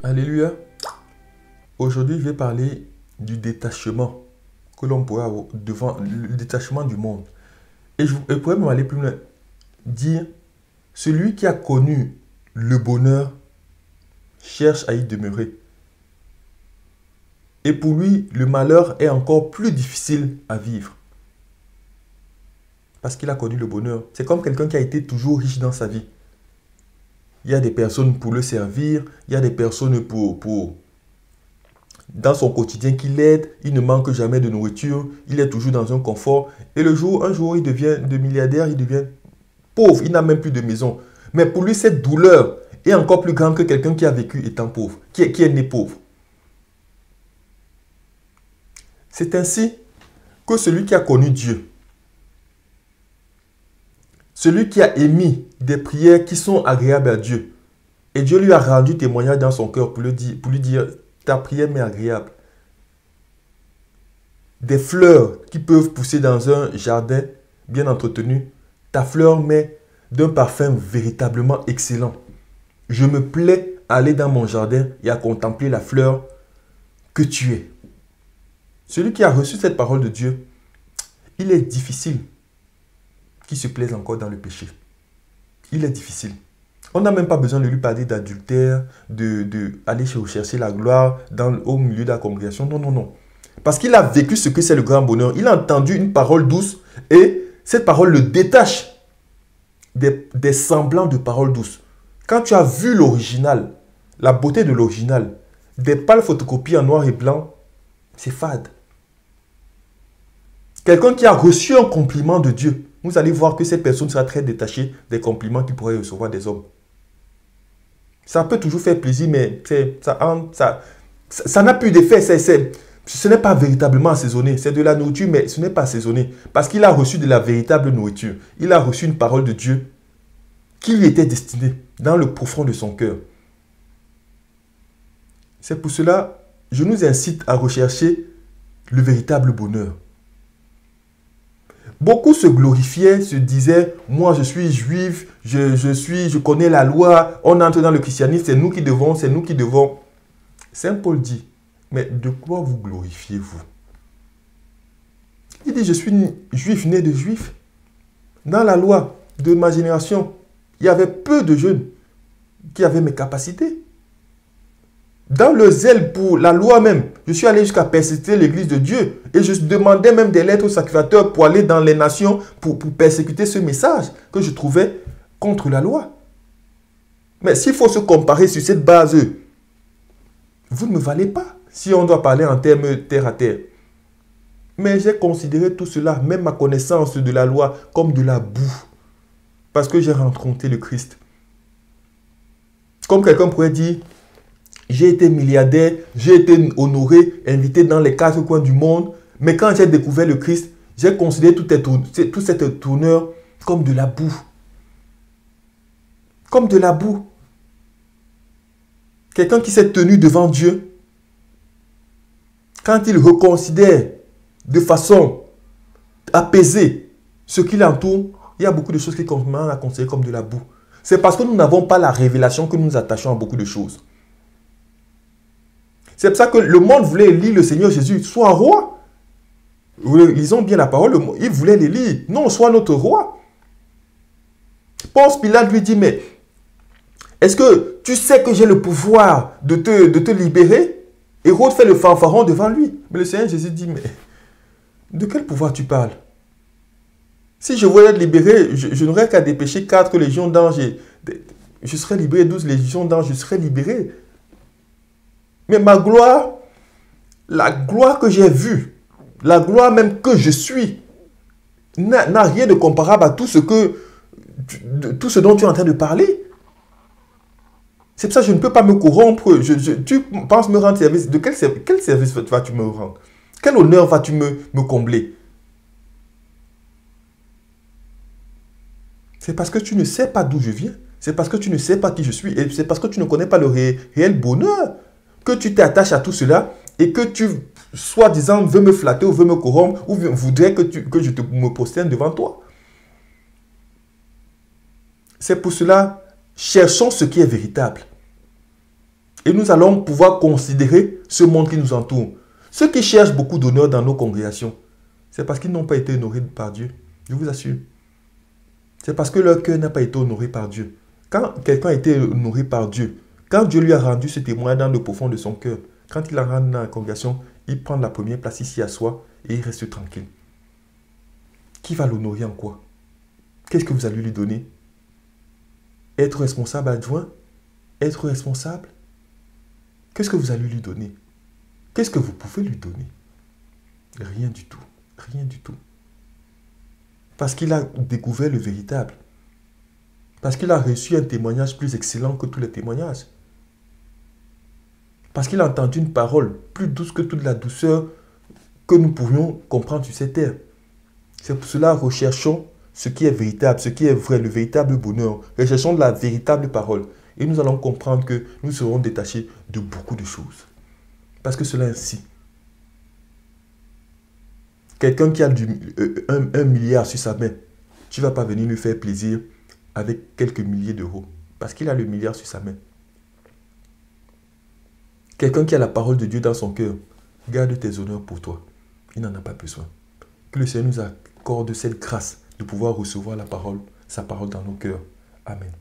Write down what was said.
Alléluia. Aujourd'hui, je vais parler du détachement que l'on pourrait avoir devant le détachement du monde. Et je pourrais même aller plus loin. Dire, celui qui a connu le bonheur cherche à y demeurer. Et pour lui, le malheur est encore plus difficile à vivre. Parce qu'il a connu le bonheur. C'est comme quelqu'un qui a été toujours riche dans sa vie. Il y a des personnes pour le servir, il y a des personnes dans son quotidien qui l'aident, il ne manque jamais de nourriture, il est toujours dans un confort. Et un jour, il devient de milliardaire, il devient pauvre, il n'a même plus de maison. Mais pour lui, cette douleur est encore plus grande que quelqu'un qui a vécu étant pauvre, qui est né pauvre. C'est ainsi que celui qui a connu Dieu, celui qui a émis des prières qui sont agréables à Dieu, et Dieu lui a rendu témoignage dans son cœur pour lui dire, ta prière m'est agréable. Des fleurs qui peuvent pousser dans un jardin bien entretenu, ta fleur m'est d'un parfum véritablement excellent. Je me plais à aller dans mon jardin et à contempler la fleur que tu es. Celui qui a reçu cette parole de Dieu, il est difficile qu'il se plaise encore dans le péché. Il est difficile. On n'a même pas besoin de lui parler d'adultère, d'aller chercher la gloire au milieu de la congrégation. Non, non, non. Parce qu'il a vécu ce que c'est le grand bonheur. Il a entendu une parole douce et cette parole le détache des semblants de paroles douces. Quand tu as vu l'original, la beauté de l'original, des pâles photocopies en noir et blanc, c'est fade. Quelqu'un qui a reçu un compliment de Dieu, vous allez voir que cette personne sera très détachée des compliments qu'il pourrait recevoir des hommes. Ça peut toujours faire plaisir, mais ça n'a plus d'effet. Ce n'est pas véritablement assaisonné. C'est de la nourriture, mais ce n'est pas assaisonné. Parce qu'il a reçu de la véritable nourriture. Il a reçu une parole de Dieu qui lui était destinée dans le profond de son cœur. C'est pour cela, je nous incite à rechercher le véritable bonheur. Beaucoup se glorifiaient, se disaient, moi je suis juif, je connais la loi, on entre dans le christianisme, c'est nous qui devons, c'est nous qui devons. Saint Paul dit, mais de quoi vous glorifiez-vous? Il dit, je suis juif, né de juif. Dans la loi de ma génération, il y avait peu de jeunes qui avaient mes capacités. Dans le zèle pour la loi même, je suis allé jusqu'à persécuter l'église de Dieu. Et je demandais même des lettres aux sacrificateurs pour aller dans les nations, pour persécuter ce message que je trouvais contre la loi. Mais s'il faut se comparer sur cette base, vous ne me valez pas, si on doit parler en termes terre à terre. Mais j'ai considéré tout cela, même ma connaissance de la loi, comme de la boue. Parce que j'ai rencontré le Christ. Comme quelqu'un pourrait dire, j'ai été milliardaire, j'ai été honoré, invité dans les quatre coins du monde. Mais quand j'ai découvert le Christ, j'ai considéré toute cette tournure comme de la boue. Comme de la boue. Quelqu'un qui s'est tenu devant Dieu, quand il reconsidère de façon apaisée ce qui l'entoure, il y a beaucoup de choses qui commencent à considérer comme de la boue. C'est parce que nous n'avons pas la révélation que nous nous attachons à beaucoup de choses. C'est pour ça que le monde voulait lire le Seigneur Jésus, soit roi. Ils ont bien la parole, ils voulaient les lire. Non, sois notre roi. Ponce Pilate lui dit, mais est-ce que tu sais que j'ai le pouvoir de te libérer? Hérode fait le fanfaron devant lui. Mais le Seigneur Jésus dit, mais de quel pouvoir tu parles? Si je voulais être libéré, je n'aurais qu'à dépêcher 4 légions d'anges. Je serais libéré, 12 légions d'anges, je serais libéré. Mais ma gloire, la gloire que j'ai vue, la gloire même que je suis, n'a rien de comparable à tout ce dont tu es en train de parler. C'est pour ça que je ne peux pas me corrompre. Tu penses me rendre service. De quel service vas-tu me rendre? Quel honneur vas-tu me combler? C'est parce que tu ne sais pas d'où je viens. C'est parce que tu ne sais pas qui je suis. Et c'est parce que tu ne connais pas le réel bonheur que tu t'attaches à tout cela et que tu, soi-disant, veux me flatter ou veux me corrompre ou voudrais que je me prosterne devant toi. C'est pour cela, cherchons ce qui est véritable. Et nous allons pouvoir considérer ce monde qui nous entoure. Ceux qui cherchent beaucoup d'honneur dans nos congrégations, c'est parce qu'ils n'ont pas été honorés par Dieu. Je vous assure. C'est parce que leur cœur n'a pas été honoré par Dieu. Quand quelqu'un a été honoré par Dieu, quand Dieu lui a rendu ce témoin dans le profond de son cœur, quand il la rentre dans la congrégation, il prend la première place ici à soi et il reste tranquille. Qui va l'honorer en quoi? Qu'est-ce que vous allez lui donner? Être responsable adjoint? Être responsable? Qu'est-ce que vous allez lui donner? Qu'est-ce que vous pouvez lui donner? Rien du tout. Rien du tout. Parce qu'il a découvert le véritable. Parce qu'il a reçu un témoignage plus excellent que tous les témoignages. Parce qu'il a entendu une parole plus douce que toute la douceur que nous pourrions comprendre sur cette terre. C'est pour cela que recherchons ce qui est véritable, ce qui est vrai, le véritable bonheur. Recherchons la véritable parole. Et nous allons comprendre que nous serons détachés de beaucoup de choses. Parce que cela est ainsi. Quelqu'un qui a un milliard sur sa main, tu ne vas pas venir lui faire plaisir avec quelques milliers d'euros. Parce qu'il a le milliard sur sa main. Quelqu'un qui a la parole de Dieu dans son cœur, garde tes honneurs pour toi. Il n'en a pas besoin. Que le Seigneur nous accorde cette grâce de pouvoir recevoir la parole, sa parole dans nos cœurs. Amen.